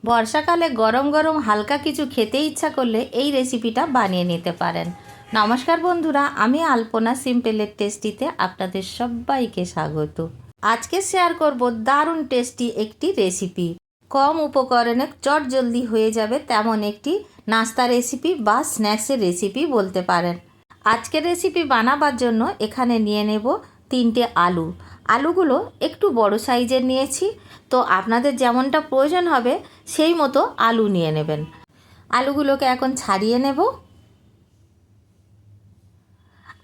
বর্ষাকালে গরম গরম হালকা কিছু খেতে ইচ্ছা করলে এই রেসিপিটা বানিয়ে নিতে পারেন। নমস্কার বন্ধুরা, আমি আলপনা সিম্পলের টেস্টিতে আপনাদের সবাইকে স্বাগত। আজকে শেয়ার করব দারুণ টেস্টি একটি রেসিপি। কম উপকরণে চটজলদি হয়ে যাবে তেমন একটি নাস্তা রেসিপি বা স্ন্যাক্সের রেসিপি বলতে পারেন। আজকের রেসিপি বানাবার জন্য এখানে নিয়ে নেব 3টে আলু। আলুগুলো একটু বড় সাইজের নিয়েছি, তো আপনাদের যেমনটা প্রয়োজন হবে সেই মতো আলু নিয়ে নেবেন। আলুগুলোকে এখন ছাড়িয়ে নেব।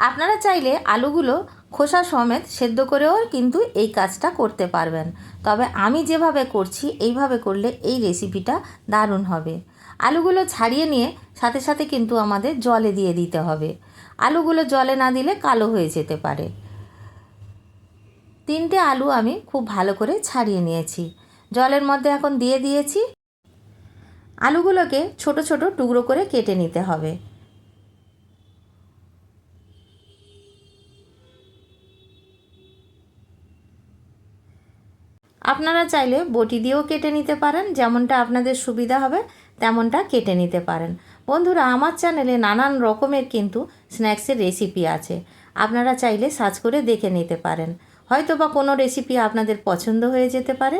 আপনারা চাইলে আলুগুলো খোসা সমেত সেদ্ধ করেও কিন্তু এই কাজটা করতে পারবেন, তবে আমি যেভাবে করছি এইভাবে করলে এই রেসিপিটা দারুণ হবে। আলুগুলো ছাড়িয়ে নিয়ে সাথে সাথে কিন্তু আমাদের জলে দিয়ে দিতে হবে। আলুগুলো জলে না দিলে কালো হয়ে যেতে পারে। 3টে আলু আমি খুব ভালো করে ছাড়িয়ে নিয়েছি, জলের মধ্যে এখন দিয়ে দিয়েছি। আলুগুলোকে ছোট ছোট টুকরো করে কেটে নিতে হবে। আপনারা চাইলে বটি দিয়েও কেটে নিতে পারেন, যেমনটা আপনাদের সুবিধা হবে তেমনটা কেটে নিতে পারেন। বন্ধুরা, আমার চ্যানেলে নানান রকমের কিন্তু স্ন্যাক্সের রেসিপি আছে, আপনারা চাইলে সার্চ করে দেখে নিতে পারেন। হয়তো বা কোনো রেসিপি আপনাদের পছন্দ হয়ে যেতে পারে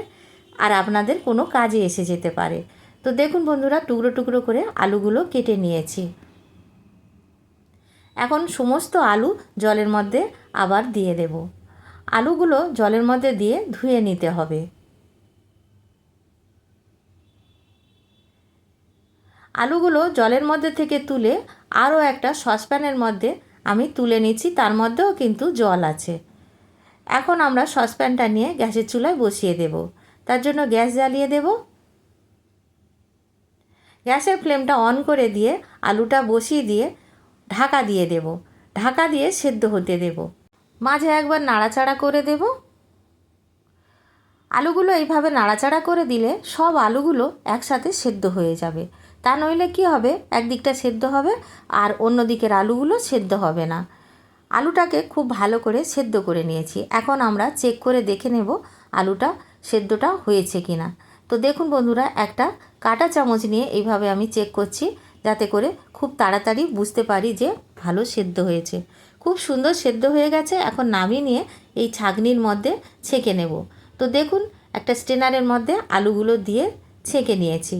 আর আপনাদের কোনো কাজে এসে যেতে পারে। তো দেখুন বন্ধুরা, টুকরো টুকরো করে আলুগুলো কেটে নিয়েছি। এখন সমস্ত আলু জলের মধ্যে আবার দিয়ে দেব। আলুগুলো জলের মধ্যে দিয়ে ধুয়ে নিতে হবে। আলুগুলো জলের মধ্যে থেকে তুলে আরও একটা সসপ্যানের মধ্যে আমি তুলে নিচ্ছি, তার মধ্যেও কিন্তু জল আছে। এখন আমরা সসপ্যানটা নিয়ে গ্যাসের চুলায় বসিয়ে দেব। তার জন্য গ্যাস জ্বালিয়ে দেব। গ্যাসের ফ্লেমটা অন করে দিয়ে আলুটা বসিয়ে দিয়ে ঢাকা দিয়ে দেব। ঢাকা দিয়ে সেদ্ধ হতে দেব। মাঝে একবার নাড়াচাড়া করে দেব। আলুগুলো এইভাবে নাড়াচাড়া করে দিলে সব আলুগুলো একসাথে সেদ্ধ হয়ে যাবে। তা নইলে কি হবে, একদিকটা সেদ্ধ হবে আর অন্য দিকের আলুগুলো সেদ্ধ হবে না। আলুটাকে খুব ভালো করে সেদ্ধ করে নিয়েছি। এখন আমরা চেক করে দেখে নেব আলুটা সেদ্ধটা হয়েছে কিনা। তো দেখুন বন্ধুরা, একটা কাঁটা চামচ নিয়ে এইভাবে আমি চেক করছি, যাতে করে খুব তাড়াতাড়ি বুঝতে পারি যে ভালো সেদ্ধ হয়েছে। খুব সুন্দর সেদ্ধ হয়ে গেছে। এখন নামিয়ে নিয়ে এই ছাঁকনির মধ্যে ছেঁকে নেব। তো দেখুন, একটা স্ট্রেনারের মধ্যে আলুগুলো দিয়ে ছেঁকে নিয়েছি।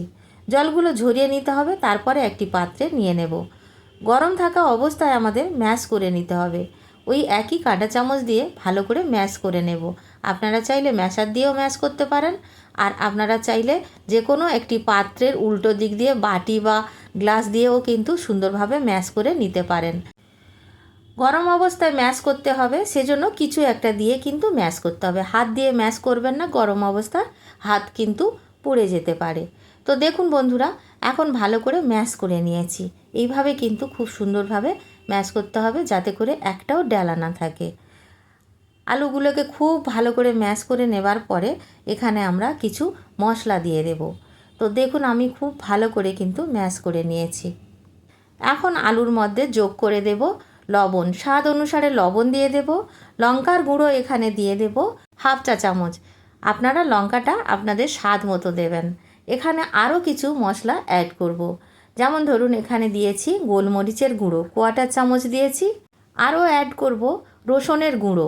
জলগুলো ঝরিয়ে নিতে হবে, তারপরে একটি পাত্রে নিয়ে নেব। গরম থাকা অবস্থায় আমাদের ম্যাশ করে নিতে হবে। ওই একই কাঁটা চামচ দিয়ে ভালো করে ম্যাশ করে নেব। আপনারা চাইলে ম্যাশার দিয়েও ম্যাশ করতে পারেন, আর আপনারা চাইলে যে কোনো একটি পাত্রের উল্টো দিক দিয়ে বাটি বা গ্লাস দিয়েও কিন্তু সুন্দরভাবে ম্যাশ করে নিতে পারেন। গরম অবস্থায় ম্যাশ করতে হবে, সেজন্য কিছু একটা দিয়ে কিন্তু ম্যাশ করতে হবে। হাত দিয়ে ম্যাশ করবেন না, গরম অবস্থায় হাত কিন্তু পুড়ে যেতে পারে। তো দেখুন বন্ধুরা, এখন ভালো করে ম্যাশ করে নিয়েছি। এইভাবে কিন্তু খুব সুন্দরভাবে ম্যাশ করতে হবে, যাতে করে একটাও ডেলা না থাকে। আলুগুলোকে খুব ভালো করে ম্যাশ করে নেবার পরে এখানে আমরা কিছু মশলা দিয়ে দেব। তো দেখুন, আমি খুব ভালো করে কিন্তু ম্যাশ করে নিয়েছি। এখন আলুর মধ্যে যোগ করে দেব লবণ। স্বাদ অনুসারে লবণ দিয়ে দেব। লঙ্কার গুঁড়ো এখানে দিয়ে দেব হাফ চা চামচ। আপনারা লঙ্কাটা আপনাদের স্বাদ মতো দেবেন। এখানে আরও কিছু মশলা অ্যাড করব। যেমন ধরুন, এখানে দিয়েছি গোলমরিচের গুঁড়ো কোয়াটার চামচ দিয়েছি। আরও অ্যাড করব রসুনের গুঁড়ো।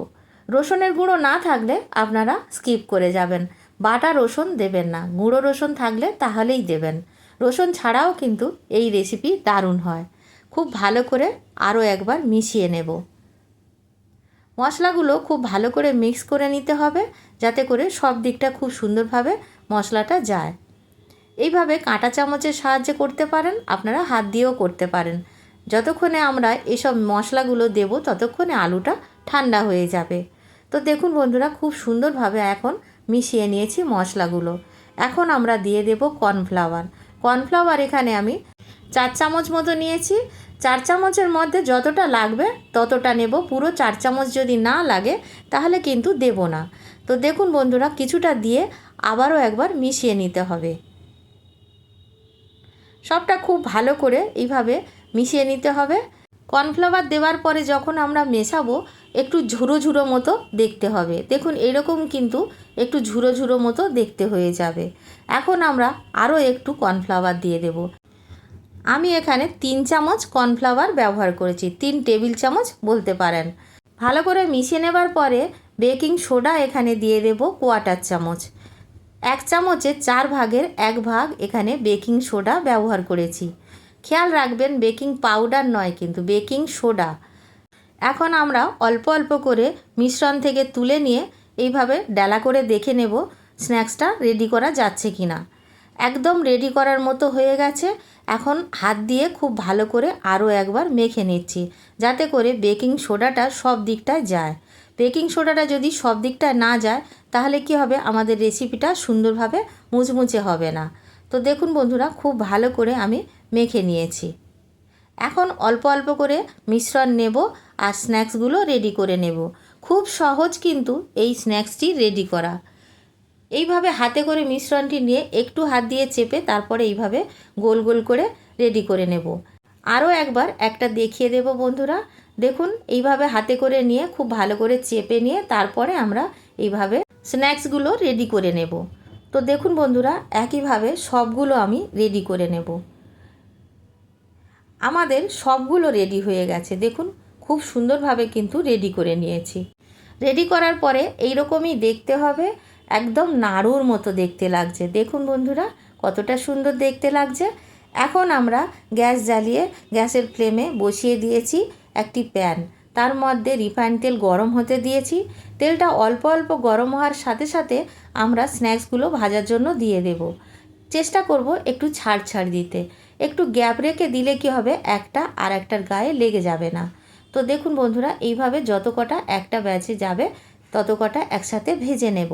রসুনের গুঁড়ো না থাকলে আপনারা স্কিপ করে যাবেন। বাটা রসুন দেবেন না, গুঁড়ো রসুন থাকলে তাহলেই দেবেন। রসুন ছাড়াও কিন্তু এই রেসিপি দারুণ হয়। খুব ভালো করে আরও একবার মিশিয়ে নেব। মশলাগুলো খুব ভালো করে মিক্স করে নিতে হবে, যাতে করে সব দিকটা খুব সুন্দরভাবে মশলাটা যায়। এইভাবে কাঁটা চামচের সাহায্যে করতে পারেন, আপনারা হাত দিয়েও করতে পারেন। যতক্ষণে আমরা এসব মশলাগুলো দেব ততক্ষণে আলুটা ঠান্ডা হয়ে যাবে। তো দেখুন বন্ধুরা, খুব সুন্দরভাবে এখন মিশিয়ে নিয়েছি মশলাগুলো। এখন আমরা দিয়ে দেব কর্নফ্লাওয়ার। কর্নফ্লাওয়ার এখানে আমি 4 চামচ মতো নিয়েছি। 4 চামচের মধ্যে যতটা লাগবে ততটা নেব। পুরো 4 চামচ যদি না লাগে তাহলে কিন্তু দেব না। তো দেখুন বন্ধুরা, কিছুটা দিয়ে আবারও একবার মিশিয়ে নিতে হবে। সবটা খুব ভালো করে এইভাবে মিশিয়ে নিতে হবে। কর্নফ্লাওয়ার দেওয়ার পরে যখন আমরা মেশাবো একটু ঝুরো ঝুরো মতো দেখতে হবে। দেখুন এইরকম কিন্তু একটু ঝুরো ঝুরো মতো দেখতে হয়ে যাবে। এখন আমরা আরও একটু কর্নফ্লাওয়ার দিয়ে দেব। আমি এখানে 3 চামচ কর্নফ্লাওয়ার ব্যবহার করেছি, 3 টেবিল চামচ বলতে পারেন। ভালো করে মিশিয়ে নেবার পরে বেকিং সোডা এখানে দিয়ে দেব 1/4 চামচ। 1 চামচের 4 ভাগের 1 ভাগ এখানে বেকিং সোডা ব্যবহার করেছি। খেয়াল রাখবেন বেকিং পাউডার নয় কিন্তু বেকিং সোডা। এখন আমরা অল্প অল্প করে মিশ্রণ থেকে তুলে নিয়ে এইভাবে ডালা করে দেখে নেব স্ন্যাক্সটা রেডি করা যাচ্ছে কি না। একদম রেডি করার মতো হয়ে গেছে। এখন হাত দিয়ে খুব ভালো করে আরও একবার মেখে নিচ্ছি, যাতে করে বেকিং সোডাটা সব দিকটায় যায়। বেকিং সোডাটা যদি সব দিকটায় না যায় তাহলে কি হবে, আমাদের রেসিপিটা সুন্দরভাবে মুচমুচে হবে না। তো দেখুন বন্ধুরা, খুব ভালো করে আমি মেখে নিয়েছি। এখন অল্প অল্প করে মিশ্রণ নেব আর স্ন্যাক্সগুলো রেডি করে নেব। খুব সহজ কিন্তু এই স্ন্যাক্সটি রেডি করা। এইভাবে হাতে করে মিশ্রণটি নিয়ে একটু হাত দিয়ে চেপে তারপরে এইভাবে গোল গোল করে রেডি করে নেব। আরও একবার একটা দেখিয়ে দেব বন্ধুরা। দেখুন এইভাবে হাতে করে নিয়ে খুব ভালো করে চেপে নিয়ে তারপরে আমরা এইভাবে স্ন্যাক্সগুলো রেডি করে নেব। তো দেখুন বন্ধুরা, একইভাবে সবগুলো আমি রেডি করে নেব। আমাদের সবগুলো রেডি হয়ে গেছে। দেখুন খুব সুন্দরভাবে কিন্তু রেডি করে নিয়েছি। রেডি করার পরে এইরকমই দেখতে হবে, একদম নাড়ুর মতো দেখতে লাগছে। দেখুন বন্ধুরা কতটা সুন্দর দেখতে লাগছে। এখন আমরা গ্যাস জ্বালিয়ে গ্যাসের ফ্লেমে বসিয়ে দিয়েছি একটি প্যান। তার মধ্যে রিফাইন তেল গরম হতে দিয়েছি। তেলটা অল্প অল্প গরম হওয়ার সাথে সাথে আমরা স্ন্যাক্সগুলো ভাজার জন্য দিয়ে দেব। চেষ্টা করব একটু ছাড় ছাড় দিতে। একটু গ্যাপ রেখে দিলে কি হবে, একটা আর একটার গায়ে লেগে যাবে না। তো দেখুন বন্ধুরা, এইভাবে যত কটা একটা ব্যাচে যাবে তত কটা একসাথে ভেজে নেব।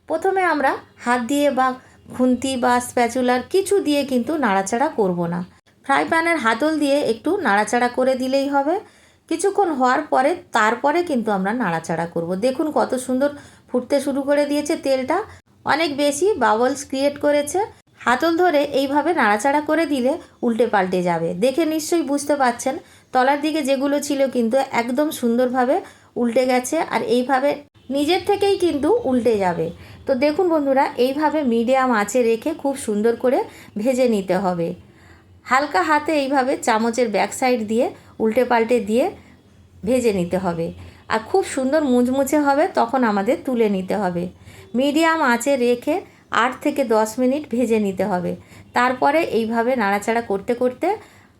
প্রথমে আমরা হাত দিয়ে বা খুন্তি বা স্প্যাচুলার কিছু দিয়ে কিন্তু নাড়াচাড়া করব না। ফ্রাই প্যানের হাতল দিয়ে একটু নাড়াচাড়া করে দিলেই হবে। কিছুক্ষণ হওয়ার পরে তারপরে কিন্তু আমরা নাড়াচাড়া করব। দেখুন কত সুন্দর ফুটতে শুরু করে দিয়েছে তেলটা, অনেক বেশি বাবলস ক্রিয়েট করেছে। হাতল ধরে এইভাবে নাড়াচাড়া করে দিলে উল্টে পাল্টে যাবে। দেখে নিশ্চয়ই বুঝতে পারছেন তলার দিকে যেগুলো ছিল কিন্তু একদম সুন্দরভাবে উল্টে গেছে, আর এইভাবে নিজের থেকেই কিন্তু উল্টে যাবে। তো দেখুন বন্ধুরা, এইভাবে মিডিয়াম আঁচে রেখে খুব সুন্দর করে ভেজে নিতে হবে। হালকা হাতে এইভাবে চামচের ব্যাক সাইড দিয়ে উল্টে পাল্টে দিয়ে ভেজে নিতে হবে। আর খুব সুন্দর মুচমুচে হবে, তখন আমাদের তুলে নিতে হবে। মিডিয়াম আঁচে রেখে 8 থেকে 10 মিনিট ভেজে নিতে হবে। তারপরে এইভাবে নাড়াচাড়া করতে করতে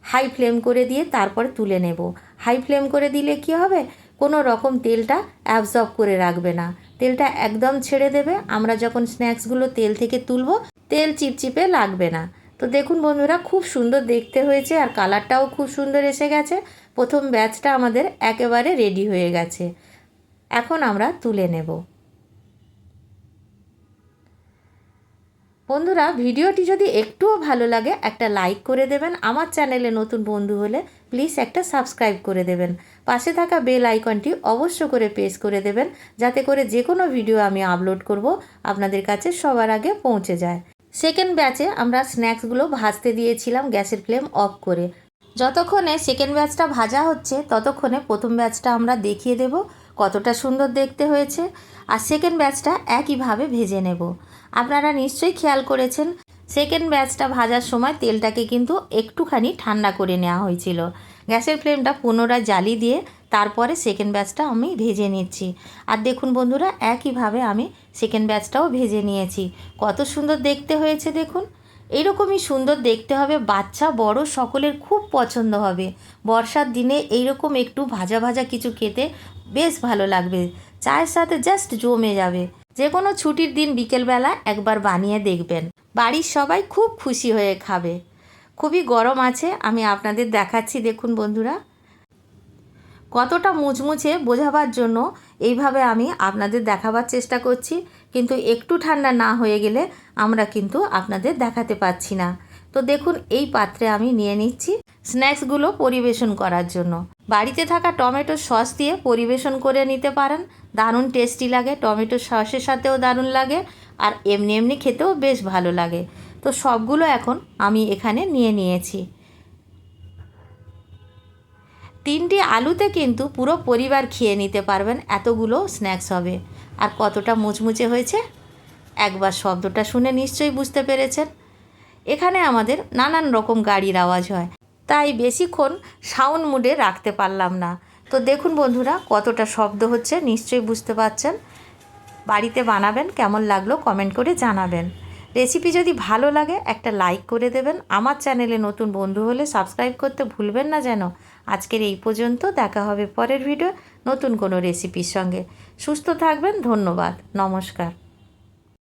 হাই ফ্লেম করে দিয়ে তারপরে তুলে নেব। হাই ফ্লেম করে দিলে কি হবে, কোনো রকম তেলটা অ্যাবজর্ব করে রাখবে না, তেলটা একদম ছেড়ে দেবে। আমরা যখন স্ন্যাক্সগুলো তেল থেকে তুলব তেল চিপচিপে লাগবে না। তো দেখুন বন্ধুরা, খুব সুন্দর দেখতে হয়েছে আর কালারটাও খুব সুন্দর এসে গেছে। প্রথম ব্যাচটা আমাদের একেবারে রেডি হয়ে গেছে। এখন আমরা তুলে নেব। বন্ধুরা, ভিডিওটি যদি একটুও ভালো লাগে একটা লাইক করে দেবেন। আমার চ্যানেলে নতুন বন্ধু হলে প্লিজ একটা সাবস্ক্রাইব করে দেবেন। পাশে থাকা বেল আইকনটি অবশ্য করে প্রেস করে দেবেন, যাতে করে যে কোনো ভিডিও আমি আপলোড করব আপনাদের কাছে সবার আগে পৌঁছে যায়। সেকেন্ড ব্যাচে আমরা স্ন্যাক্সগুলো ভাজতে দিয়েছিলাম গ্যাসের ফ্লেম অফ করে। যতক্ষণে সেকেন্ড ব্যাচটা ভাজা হচ্ছে ততক্ষণে প্রথম ব্যাচটা আমরা দেখিয়ে দেব কতটা সুন্দর দেখতে হয়েছে। আর সেকেন্ড ব্যাচটা একইভাবে ভেজে নেব। আপনারা নিশ্চয়ই খেয়াল করেছেন সেকেন্ড ব্যাচটা ভাজার সময় তেলটাকে কিন্তু একটুখানি ঠান্ডা করে নেওয়া হয়েছিল। গ্যাসের ফ্লেমটা পুনরায় জ্বালিয়ে দিয়ে তারপরে সেকেন্ড ব্যাচটা আমি ভেজে নিচ্ছি। আর দেখুন বন্ধুরা, একইভাবে আমি সেকেন্ড ব্যাচটাও ভেজে নিয়েছি। কত সুন্দর দেখতে হয়েছে দেখুন। এইরকমই সুন্দর দেখতে হবে, বাচ্চা বড় সকলের খুব পছন্দ হবে। বর্ষার দিনে এইরকম একটু ভাজা ভাজা কিছু খেতে বেশ ভালো লাগবে, চায়ের সাথে জাস্ট জমে যাবে। যে কোনো ছুটির দিন বিকেলবেলা একবার বানিয়ে দেখবেন, বাড়ির সবাই খুব খুশি হয়ে খাবে। খুবই গরম আছে, আমি আপনাদের দেখাচ্ছি। দেখুন বন্ধুরা, কতটা মুচমুচে বোঝাবার জন্য এইভাবে আমি আপনাদের দেখাবার চেষ্টা করছি, কিন্তু একটু ঠান্ডা না হয়ে গেলে আমরা কিন্তু আপনাদের দেখাতে পাচ্ছি না। তো দেখুন, এই পাত্রে আমি নিয়ে নিচ্ছি স্ন্যাক্সগুলো পরিবেশন করার জন্য। বাড়িতে থাকা টমেটো সস দিয়ে পরিবেশন করে নিতে পারেন, দারুণ টেস্টি লাগে। টমেটো সসের সাথেও দারুণ লাগে, আর এমনি এমনি খেতেও বেশ ভালো লাগে। তো সবগুলো এখন আমি এখানে নিয়ে নিয়েছি। 3টি আলুতে কিন্তু পুরো পরিবার খেয়ে নিতে পারবেন, এতগুলো স্ন্যাক্স হবে। আর কতটা মুচমুচে হয়েছে একবার শব্দটা শুনে নিশ্চয়ই বুঝতে পেরেছেন। এখানে আমাদের নানান রকম গাড়ির আওয়াজ হয়, তাই বেশিক্ষণ সাউন্ড মুডে রাখতে পারলাম না। তো দেখুন বন্ধুরা কতটা শব্দ হচ্ছে, নিশ্চয়ই বুঝতে পারছেন। বাড়িতে বানাবেন, কেমন লাগলো কমেন্ট করে জানাবেন। রেসিপি যদি ভালো লাগে একটা লাইক করে দেবেন। আমার চ্যানেলে নতুন বন্ধু হলে সাবস্ক্রাইব করতে ভুলবেন না যেন। আজকের এই পর্যন্ত, দেখা হবে পরের ভিডিও নতুন কোনো রেসিপির সঙ্গে। সুস্থ থাকবেন, ধন্যবাদ, নমস্কার।